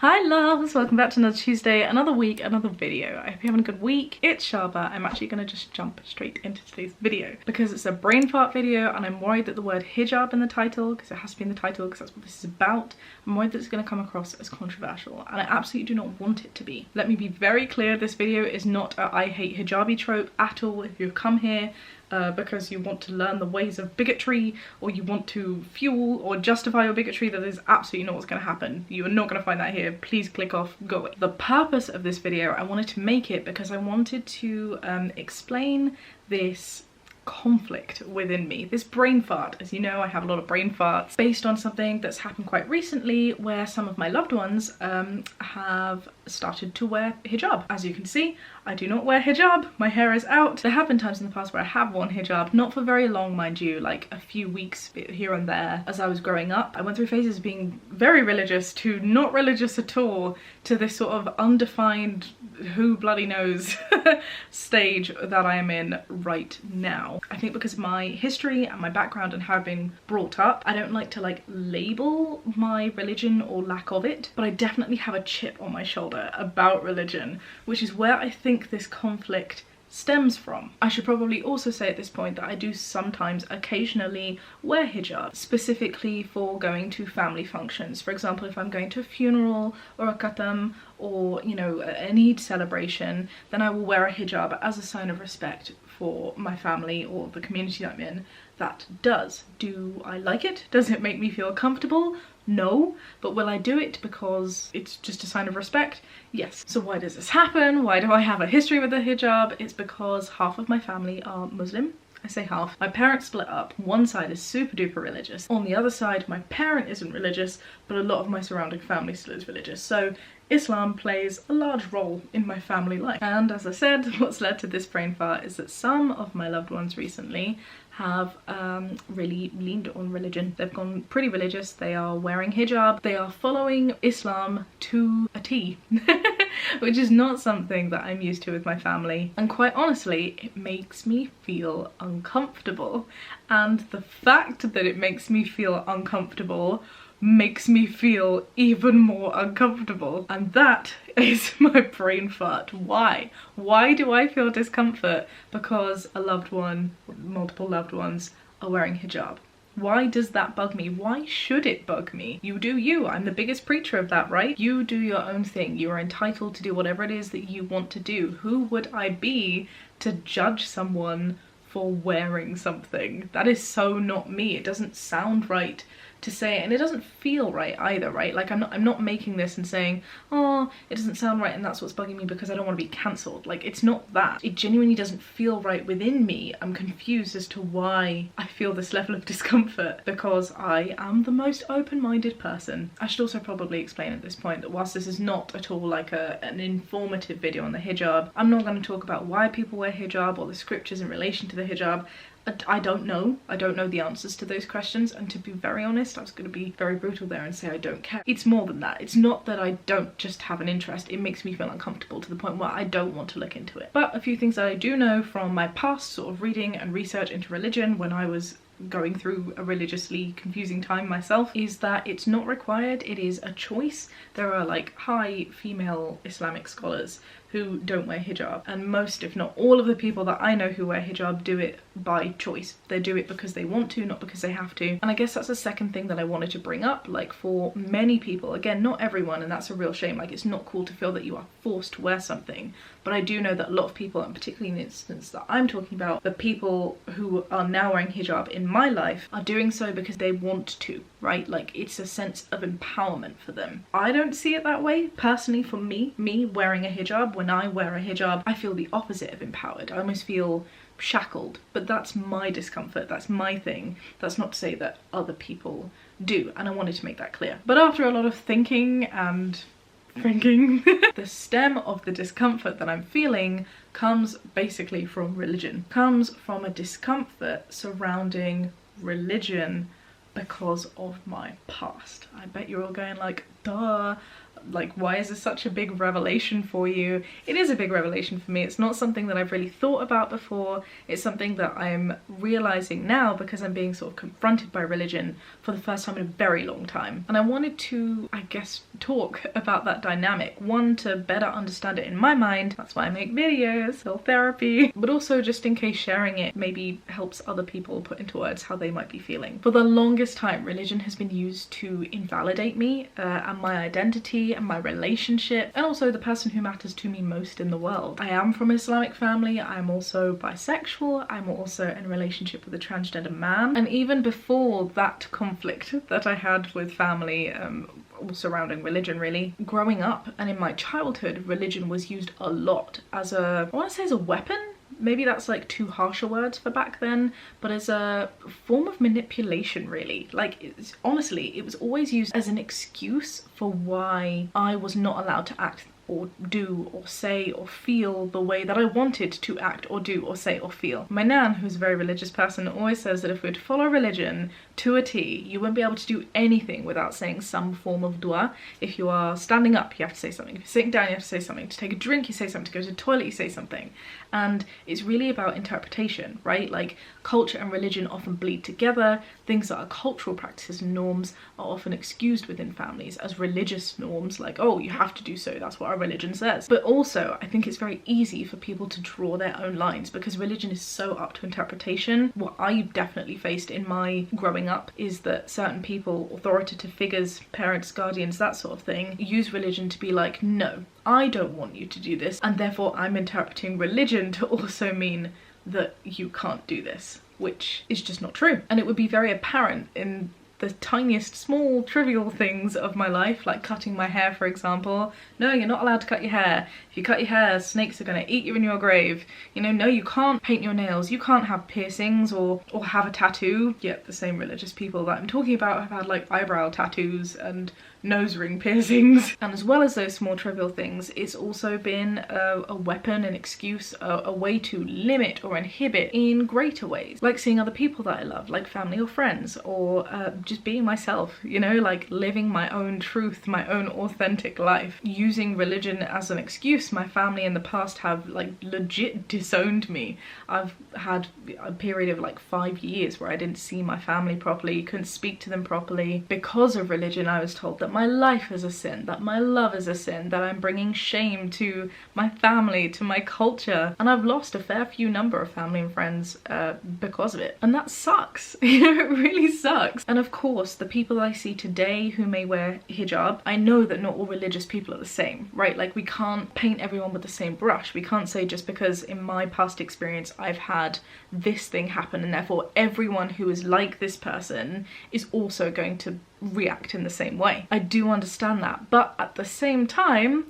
Hi loves, welcome back to another Tuesday, another week, another video. I hope you're having a good week. It's Shaaba. I'm actually going to just jump straight into today's video because it's a brain fart video and I'm worried that the word hijab in the title, because it has to be in the title because that's what this is about, I'm worried that it's going to come across as controversial and I absolutely do not want it to be. Let me be very clear, this video is not a I hate hijabi trope at all. If you've come here because you want to learn the ways of bigotry or you want to fuel or justify your bigotry, that is absolutely not what's going to happen. You are not going to find that here. Please click off, go away. The purpose of this video, I wanted to make it because I wanted to explain this conflict within me, this brain fart. As you know, I have a lot of brain farts based on something that's happened quite recently where some of my loved ones have started to wear hijab. As you can see, I do not wear hijab, my hair is out. There have been times in the past where I have worn hijab, not for very long mind you, like a few weeks here and there as I was growing up. I went through phases of being very religious to not religious at all to this sort of undefined who bloody knows stage that I am in right now. I think because of my history and my background and how I've been brought up, I don't like to like label my religion or lack of it, but I definitely have a chip on my shoulder about religion, which is where I think this conflict stems from. I should probably also say at this point that I do sometimes occasionally wear hijab, specifically for going to family functions. For example, if I'm going to a funeral or a khatam or, you know, an Eid celebration, then I will wear a hijab as a sign of respect for my family or the community I'm in. That does. Do I like it? Does it make me feel comfortable? No. But will I do it because it's just a sign of respect? Yes. So why does this happen? Why do I have a history with the hijab? It's because half of my family are Muslim. I say half. My parents split up. One side is super duper religious. On the other side, my parent isn't religious, but a lot of my surrounding family still is religious. So Islam plays a large role in my family life. And as I said, what's led to this brain fart is that some of my loved ones recently have really leaned on religion. They've gone pretty religious. They are wearing hijab. They are following Islam to a T, which is not something that I'm used to with my family. And quite honestly, it makes me feel uncomfortable. And the fact that it makes me feel uncomfortable makes me feel even more uncomfortable, and that is my brain fart. Why? Why do I feel discomfort because a loved one, multiple loved ones, are wearing hijab? Why does that bug me? Why should it bug me? You do you. I'm the biggest preacher of that, right? You do your own thing. You are entitled to do whatever it is that you want to do. Who would I be to judge someone for wearing something? That is so not me. It doesn't sound right to say it, and it doesn't feel right either, right? Like I'm not making this and saying, oh, it doesn't sound right and that's what's bugging me because I don't want to be cancelled. Like, it's not that. It genuinely doesn't feel right within me. I'm confused as to why I feel this level of discomfort because I am the most open-minded person. I should also probably explain at this point that whilst this is not at all like an informative video on the hijab, I'm not going to talk about why people wear hijab or the scriptures in relation to the hijab. I don't know. I don't know the answers to those questions, and to be very honest, I was going to be very brutal there and say I don't care. It's more than that. It's not that I don't just have an interest. It makes me feel uncomfortable to the point where I don't want to look into it. But a few things that I do know from my past sort of reading and research into religion when I was going through a religiously confusing time myself is that it's not required, it is a choice. There are like high female Islamic scholars who don't wear hijab, and most if not all of the people that I know who wear hijab do it by choice. They do it because they want to, not because they have to. And I guess that's the second thing that I wanted to bring up. Like, for many people, again, not everyone, and that's a real shame, like it's not cool to feel that you are forced to wear something, but I do know that a lot of people, and particularly in the instance that I'm talking about, the people who are now wearing hijab in my life are doing so because they want to, right? Like, it's a sense of empowerment for them. I don't see it that way. Personally, for me wearing a hijab, when I wear a hijab, I feel the opposite of empowered. I almost feel shackled, but that's my discomfort, that's my thing. That's not to say that other people do, and I wanted to make that clear. But after a lot of thinking and thinking, the stem of the discomfort that I'm feeling comes basically from religion. Comes from a discomfort surrounding religion because of my past. I bet you're all going like, duh, Like, why is this such a big revelation for you? It is a big revelation for me. It's not something that I've really thought about before. It's something that I'm realizing now because I'm being sort of confronted by religion for the first time in a very long time. And I wanted to, I guess, talk about that dynamic. One, to better understand it in my mind. That's why I make videos, self therapy. But also just in case sharing it maybe helps other people put into words how they might be feeling. For the longest time, religion has been used to invalidate me and my identity and my relationship, and also the person who matters to me most in the world. I am from an Islamic family. I'm also bisexual. I'm also in a relationship with a transgender man. And even before that conflict that I had with family, all surrounding religion really, growing up and in my childhood, religion was used a lot as a, I want to say as a weapon. Maybe that's like too harsh a word for back then, but as a form of manipulation really. Like, honestly, it was always used as an excuse for why I was not allowed to act or do or say or feel the way that I wanted to act or do or say or feel. My nan, who's a very religious person, always says that if we'd follow religion to a T, you wouldn't be able to do anything without saying some form of dua. If you are standing up, you have to say something. If you're sitting down, you have to say something. To take a drink, you say something. To go to the toilet, you say something. And it's really about interpretation, right? Like, culture and religion often bleed together. Things that are cultural practices and norms are often excused within families as religious norms, like, oh, you have to do so, that's what our religion says. But also, I think it's very easy for people to draw their own lines because religion is so up to interpretation. What I definitely faced in my growing up is that certain people, authoritative figures, parents, guardians, that sort of thing, use religion to be like, no, I don't want you to do this, and therefore I'm interpreting religion to also mean that you can't do this, which is just not true. And it would be very apparent in the tiniest small trivial things of my life, like cutting my hair, for example. No, you're not allowed to cut your hair. If you cut your hair, snakes are gonna eat you in your grave. You know, no, you can't paint your nails, you can't have piercings or have a tattoo. Yet the same religious people that I'm talking about have had like eyebrow tattoos and nose ring piercings. And as well as those small trivial things, it's also been a weapon, an excuse, a way to limit or inhibit in greater ways, like seeing other people that I love, like family or friends, or just being myself, you know, like living my own truth, my own authentic life. Using religion as an excuse, my family in the past have like legit disowned me. I've had a period of like 5 years where I didn't see my family properly, couldn't speak to them properly. Because of religion, I was told that my life is a sin, that my love is a sin, that I'm bringing shame to my family, to my culture, and I've lost a fair few number of family and friends because of it, and that sucks. You know, it really sucks. And of course, the people I see today who may wear hijab, I know that not all religious people are the same, right? Like, we can't paint everyone with the same brush. We can't say just because in my past experience I've had this thing happen and therefore everyone who is like this person is also going to react in the same way. I do understand that, but at the same time,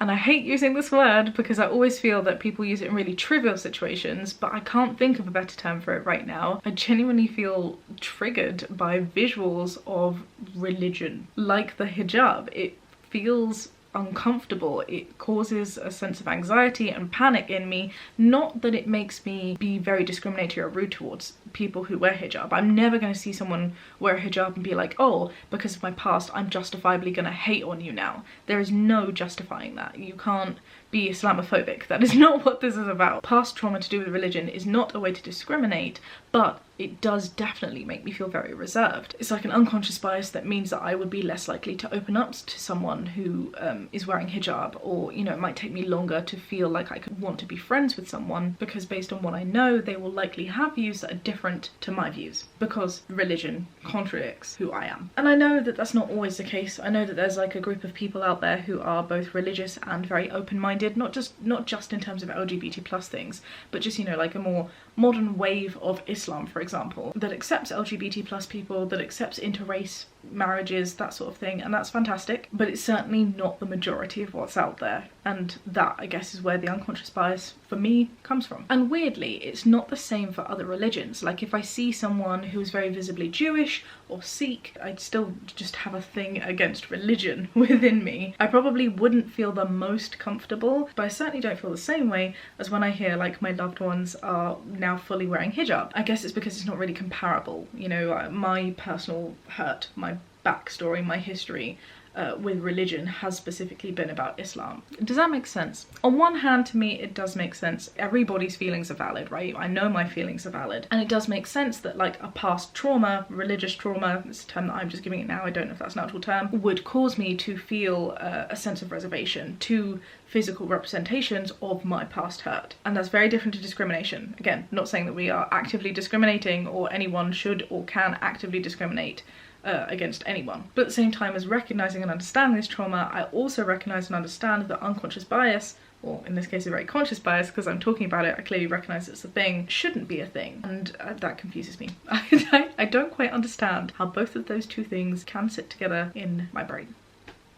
and I hate using this word because I always feel that people use it in really trivial situations, but I can't think of a better term for it right now. I genuinely feel triggered by visuals of religion, like the hijab. It feels uncomfortable. It causes a sense of anxiety and panic in me. Not that it makes me be very discriminatory or rude towards people who wear hijab. I'm never going to see someone wear a hijab and be like, oh, because of my past, I'm justifiably going to hate on you now. There is no justifying that. You can't be Islamophobic. That is not what this is about. Past trauma to do with religion is not a way to discriminate, but it does definitely make me feel very reserved. It's like an unconscious bias that means that I would be less likely to open up to someone who is wearing hijab, or, you know, it might take me longer to feel like I could want to be friends with someone because based on what I know, they will likely have views that are different to my views because religion contradicts who I am. And I know that that's not always the case. I know that there's like a group of people out there who are both religious and very open-minded, not just in terms of LGBT plus things, but just, you know, like a more modern wave of Islam, for example, that accepts LGBT plus people, that accepts interrace marriages, that sort of thing, and that's fantastic, but it's certainly not the majority of what's out there, and that, I guess, is where the unconscious bias for me comes from. And weirdly, it's not the same for other religions. Like, if I see someone who is very visibly Jewish or Sikh, I'd still just have a thing against religion within me. I probably wouldn't feel the most comfortable, but I certainly don't feel the same way as when I hear like my loved ones are now fully wearing hijab. I guess it's because it's not really comparable. You know, my personal hurt, my backstory, my history, with religion has specifically been about Islam. Does that make sense? On one hand, to me, it does make sense. Everybody's feelings are valid, right? I know my feelings are valid. And it does make sense that like a past trauma, religious trauma, it's a term that I'm just giving it now, I don't know if that's an actual term, would cause me to feel a sense of reservation to physical representations of my past hurt. And that's very different to discrimination. Again, not saying that we are actively discriminating or anyone should or can actively discriminate against anyone. But at the same time as recognizing and understanding this trauma, I also recognize and understand that unconscious bias, or in this case a very conscious bias, because I'm talking about it, I clearly recognize it's a thing, shouldn't be a thing. And that confuses me. I don't quite understand how both of those two things can sit together in my brain.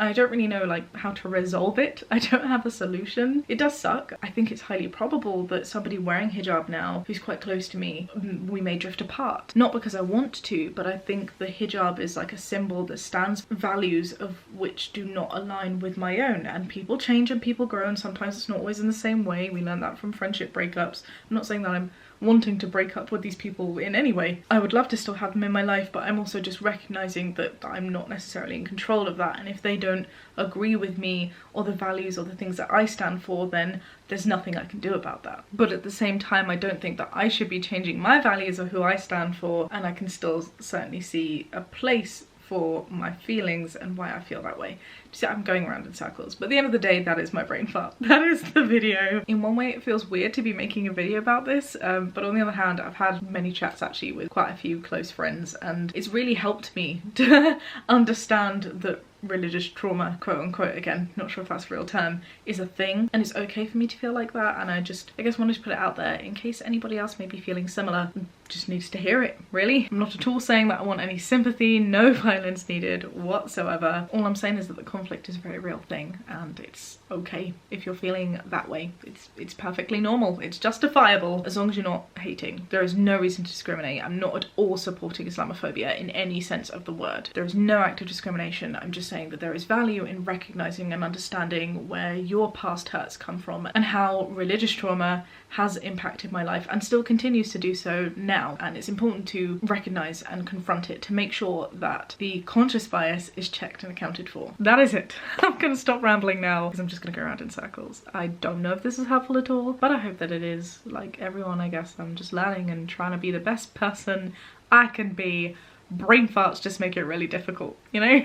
I don't really know like how to resolve it. I don't have a solution. It does suck. I think it's highly probable that somebody wearing hijab now who's quite close to me, we may drift apart. Not because I want to, but I think the hijab is like a symbol that stands for values of which do not align with my own. And people change and people grow, and sometimes it's not always in the same way. We learn that from friendship breakups. I'm not saying that I'm wanting to break up with these people in any way. I would love to still have them in my life, but I'm also just recognizing that I'm not necessarily in control of that, and if they don't agree with me or the values or the things that I stand for, then there's nothing I can do about that. But at the same time, I don't think that I should be changing my values or who I stand for, and I can still certainly see a place for my feelings and why I feel that way. So I'm going around in circles, but at the end of the day, that is my brain fart. That is the video. In one way, it feels weird to be making a video about this, but on the other hand, I've had many chats actually with quite a few close friends, and it's really helped me to understand that religious trauma, quote unquote, again, not sure if that's a real term, is a thing, and it's okay for me to feel like that. And I guess wanted to put it out there in case anybody else may be feeling similar, just needs to hear it, really. I'm not at all saying that I want any sympathy, no violence needed whatsoever. All I'm saying is that the conflict is a very real thing, and it's okay if you're feeling that way. It's perfectly normal, it's justifiable, as long as you're not hating. There is no reason to discriminate. I'm not at all supporting Islamophobia in any sense of the word. There is no act of discrimination. I'm just saying that there is value in recognizing and understanding where your past hurts come from and how religious trauma has impacted my life and still continues to do so now. And it's important to recognize and confront it to make sure that the conscious bias is checked and accounted for. That is it. I'm gonna stop rambling now because I'm just gonna go around in circles. I don't know if this is helpful at all, but I hope that it is. Like everyone, I guess I'm just learning and trying to be the best person I can be. Brain farts just make it really difficult, you know?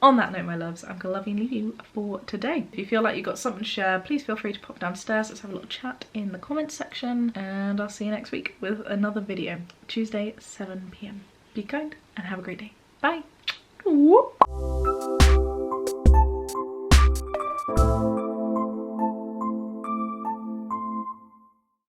On that note, my loves, I'm gonna love you and leave you for today. If you feel like you got something to share, please feel free to pop downstairs. Let's have a little chat in the comments section, and I'll see you next week with another video. Tuesday, 7 PM. Be kind and have a great day. Bye. Whoop.